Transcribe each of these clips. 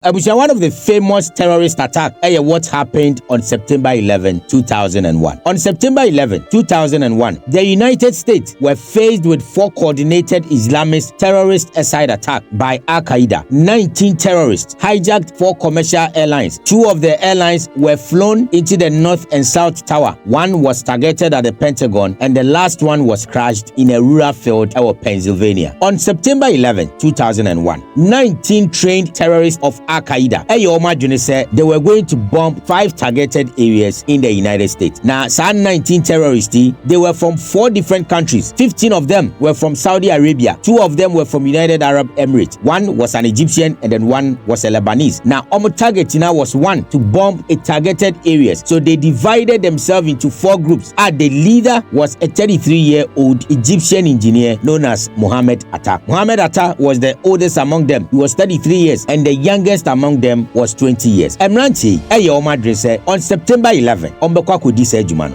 One of the famous terrorist attacks is what happened on September 11, 2001. On September 11, 2001, the United States were faced with 4 coordinated Islamist terrorist suicide attacks by Al-Qaeda. 19 terrorists hijacked 4 commercial airlines. 2 of the airlines were flown into the North and South Tower. 1 was targeted at the Pentagon, and the last one was crashed in a rural field in Pennsylvania. On September 11, 2001, 19 trained terrorists of Al-Qaeda said they were going to bomb 5 targeted areas in the United States. Now, some 19 terrorists, they were from 4 different countries. 15 of them were from Saudi Arabia. 2 of them were from United Arab Emirates. 1 was an Egyptian, and then 1 was a Lebanese. Now, target was 1 to bomb a targeted areas. So they divided themselves into 4 groups. The leader was a 33-year-old Egyptian engineer known as Mohammed Atta. Mohammed Atta was the oldest among them. He was 33 years, and the youngest among them was 20 years. Emranti, on September 11,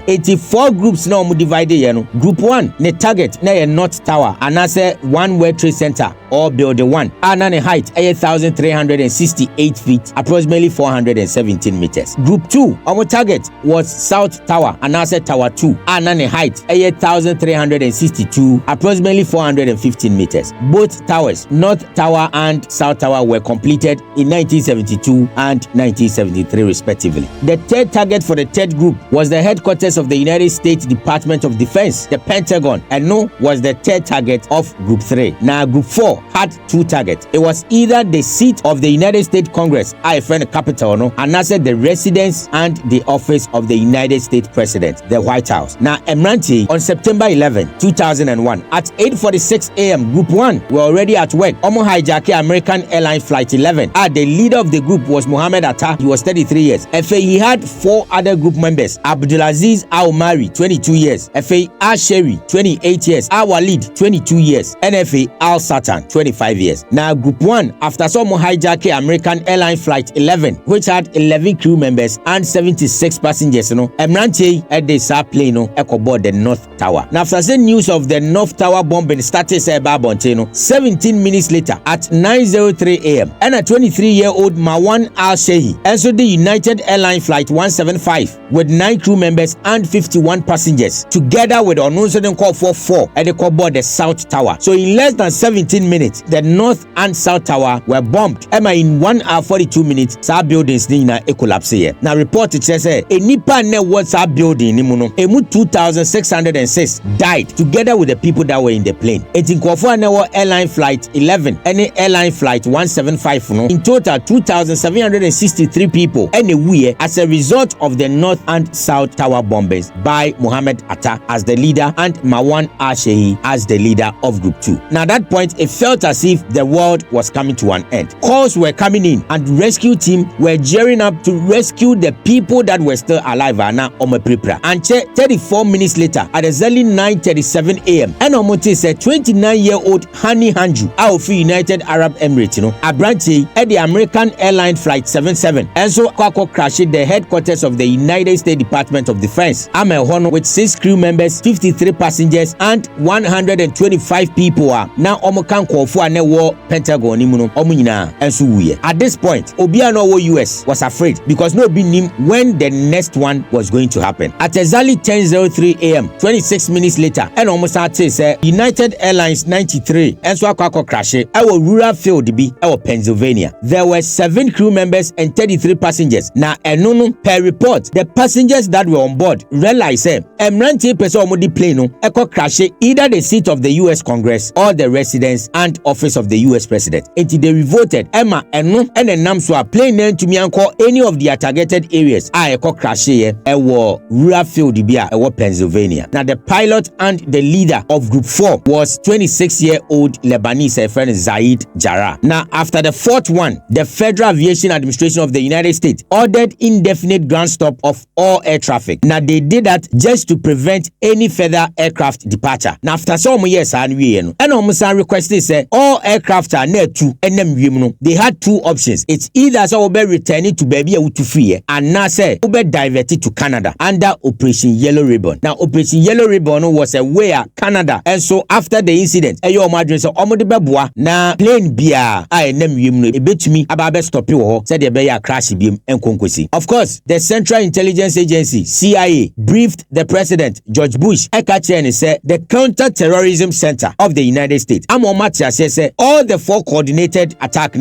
84 groups now divided. Group 1, the target na North Tower, and as a One World Trade Center or Building 1, and a height 8,368 feet, approximately 417 meters. Group 2, our target was South Tower, and as a Tower 2, and a height 8,362, approximately 415 meters. Both towers, North Tower and South Tower, were completed in 1972 and 1973 respectively. The third target for the third group was the headquarters of the United States Department of Defense, the Pentagon, and was the third target of Group 3. Now Group 4 had 2 targets. It was either the seat of the United States Congress, the capital, and also the residence and the office of the United States President, the White House. Now Emranti, on September 11, 2001, at 8:46 a.m., Group 1 were already at work. Hijacked American Airlines Flight 11. The leader of the group was Mohammed Atta. He was 33 years. He had 4 other group members: Abdulaziz Al-Mari, 22 years; Al-Sheri, 28 years; Al-Walid, 22 years; and Al-Satan, 25 years. Now, Group 1, after some hijacked American Airline Flight 11, which had 11 crew members and 76 passengers, Emranti at the plane aboard the North Tower. Now, after the news of the North Tower bombing started 17 minutes later at 9:03 a.m., and a 23-year-old Marwan Al-Shehi entered the United Airlines Flight 175 with 9 crew members and 51 passengers, together with Onunsodin call for 4 at the board the South Tower. So in less than 17 minutes, the North and South Tower were bombed. In 1 hour 42 minutes, sa buildings na collapse here. Now report says a nipa ne was a building nimuno. 2,606 died together with the people that were in the plane. In Airline Flight 11 and Airline Flight 175. In total, 2,763 people anywhere as a result of the North and South Tower bombings by Mohammed Atta as the leader and Marwan Al-Shehi as the leader of Group 2. Now at that point, it felt as if the world was coming to an end. Calls were coming in and rescue team were gearing up to rescue the people that were still alive. And 34 minutes later, at exactly 9:37 a.m., and said 29-year-old Hani Hanju out of United Arab Emirates, Abranti at the American Airline Flight 77, and so Kwakwo crashed the headquarters of the United States Department of Defense. Hono with 6 crew members, 53 passengers, and 125 people are now Omokan Kwadwo and war Pentagon and so we. At this point, Obiano US was afraid because nobody knew when the next one was going to happen. At exactly 10:03 a.m., 26 minutes later, and almost at United Airlines 93 and so Kwakwo crashed our rural field Pennsylvania. There were 7 crew members and 33 passengers. Now, per report, the passengers that were on board realized Emranti person on the plane crash either the seat of the U.S. Congress or the residence and office of the U.S. President. Until they revolted, Emma and the Namswa plane name to me and call any of their targeted areas. I crash rural field Pennsylvania. Now, the pilot and the leader of Group 4 was 26-year-old Lebanese friend Zaid Jarrah. Now, after the 4th one, the Federal Aviation Administration of the United States ordered indefinite ground stop of all air traffic. Now, they did that just to prevent any further aircraft departure. Now, after some years, and requested all aircraft are near to NM. They had 2 options. It's either so be returning to baby to free, and now say be diverted to Canada under Operation Yellow Ribbon. Now, Operation Yellow Ribbon was a way Canada, and so after the incident, ayo madrin so omode beboa na plane bia a NM betimi aba stop wo said the be crash biem enkonkosi. Of course, the Central Intelligence Agency CIA briefed the president George Bush and said the Counter-Terrorism Center of the United States Amomatia says all the 4 coordinated attack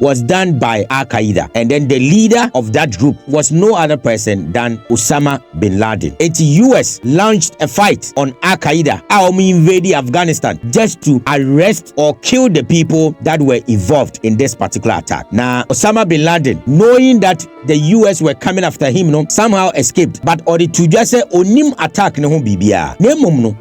was done by Al-Qaeda, and then the leader of that group was no other person than Osama bin Laden. The US launched a fight on Al-Qaeda invading Afghanistan just to arrest or kill the people that were involved in this particular attack. Now Osama bin Laden, knowing that the US were coming after him, somehow escaped, but or the tuja say onim attack ne ho bibia.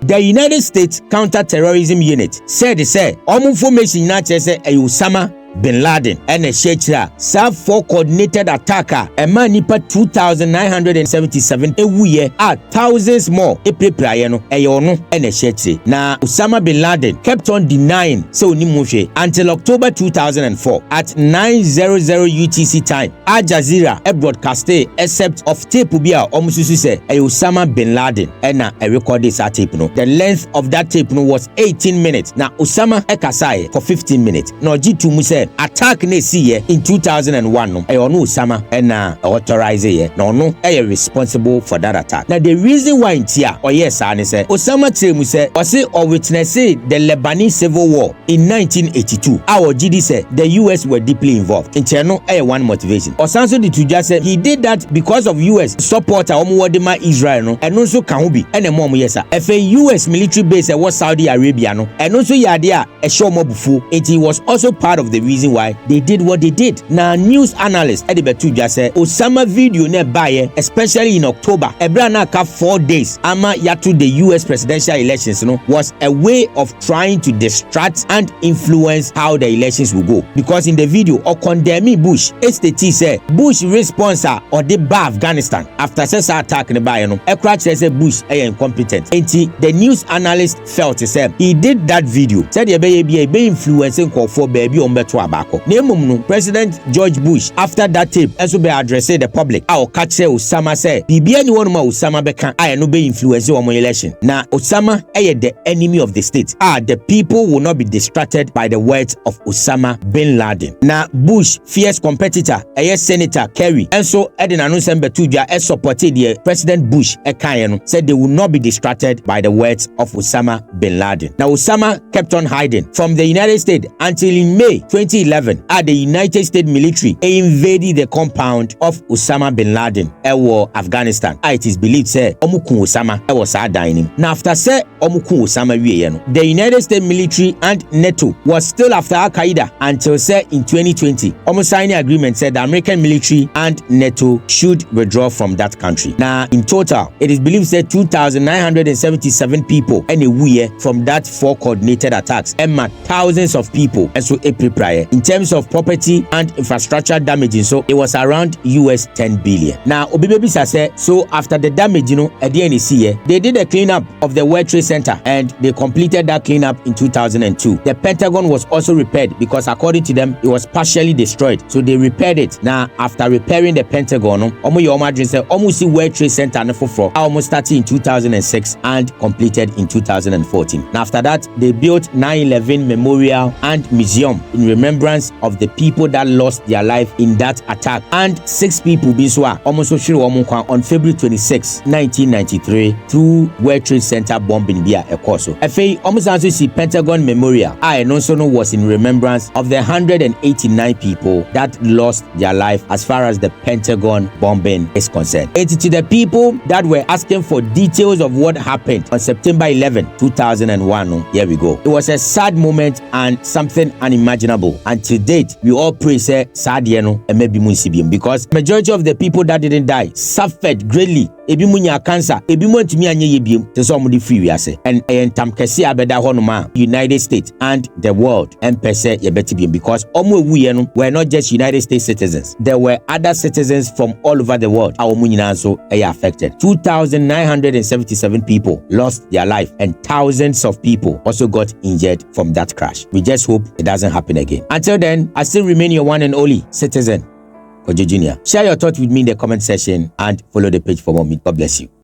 The United States Counter-Terrorism Unit said information na say Osama bin Laden and a shechra serve 4 coordinated attacker a man nipa 2,977 ewuye thousands more eprepraye no eyono and a shechre. Na Osama bin Laden kept on denying so onimuhwe until October 2004 at 9:00 UTC time. Al Jazeera broadcasted except of tape bia omususu say Osama bin Laden and a record this tape no. The length of that tape no was 18 minutes. Na Osama ekasaye for 15 minutes. No G2 mu say attack ne see in 2001 no no Osama and authorize no responsible for that attack. Now the reason why intia or yes I say Osama tell say or say or witness the Lebanese civil war in 1982. Our GD said the US were deeply involved. Intia no one motivation. Osanso the tuja say he did that because of US support omuwadema Israel no and also can be and mom yes if a US military base was Saudi Arabia no and also yade a show mobufu. It was also part of the reason why they did what they did. Now news analyst Edibetu just said Osama video ne buy especially in October ebrana ka 4 days ama yatu the US presidential elections was a way of trying to distract and influence how the elections will go, because in the video or condemning Bush STT say Bush response or the Afghanistan after such attack ne buy say Bush incompetent. The news analyst felt say he did that video said be influencing for baby on beto abako. President George Bush after that tape also be addressing the public. Catch Osama say bibia ni wonu ma Osama beka no be influence on election. Now Osama the enemy of the state. The people will not be distracted by the words of Osama bin Laden. Now Bush fierce competitor Senator Kerry and so Eden announcement betuja supported the President Bush said they will not be distracted by the words of Osama bin Laden. Now Osama kept on hiding from the United States until in May 2011 the United States military invaded the compound of Osama bin Laden Afghanistan. It is believed say omukun Osama was dining. Now after say omukun Osama the United States military and NATO was still after Al-Qaeda until say in 2020 signing agreement said the American military and NATO should withdraw from that country. Now in total it is believed that 2,977 people from that 4 coordinated attacks and thousands of people and so prior. In terms of property and infrastructure damage, so it was around US 10 billion. Now Obibebi said so after the damage at the NEC they did a cleanup of the World Trade Center and they completed that cleanup in 2002. The Pentagon was also repaired because according to them it was partially destroyed, so they repaired it. Now after repairing the Pentagon almost see World Trade Center almost started in 2006 and completed in 2014. Now after that they built 9/11 Memorial and Museum in remembrance of the people that lost their life in that attack, and 6 people on February 26, 1993 through World Trade Center bombing via a course. Almost also see Pentagon Memorial and also was in remembrance of the 189 people that lost their life as far as the Pentagon bombing is concerned. And to the people that were asking for details of what happened on September 11, 2001, here we go. It was a sad moment and something unimaginable, and to date we all pray say sadieno and maybe munsibium, because majority of the people that didn't die suffered greatly. Ebi munya cancer, ebi montumi anye yebiem te so omudi free we ase, and entam kese abeda honoma United States and the world and pese yebetibiem, because omo ewuye no were not just United States citizens, there were other citizens from all over the world awomu nyina so affected. 2,977 people lost their life and thousands of people also got injured from that crash. We just hope it doesn't happen again. Until then, I still remain your one and only Cityzen, Kwadwo Jr. Share your thoughts with me in the comment section and follow the page for more. God bless you.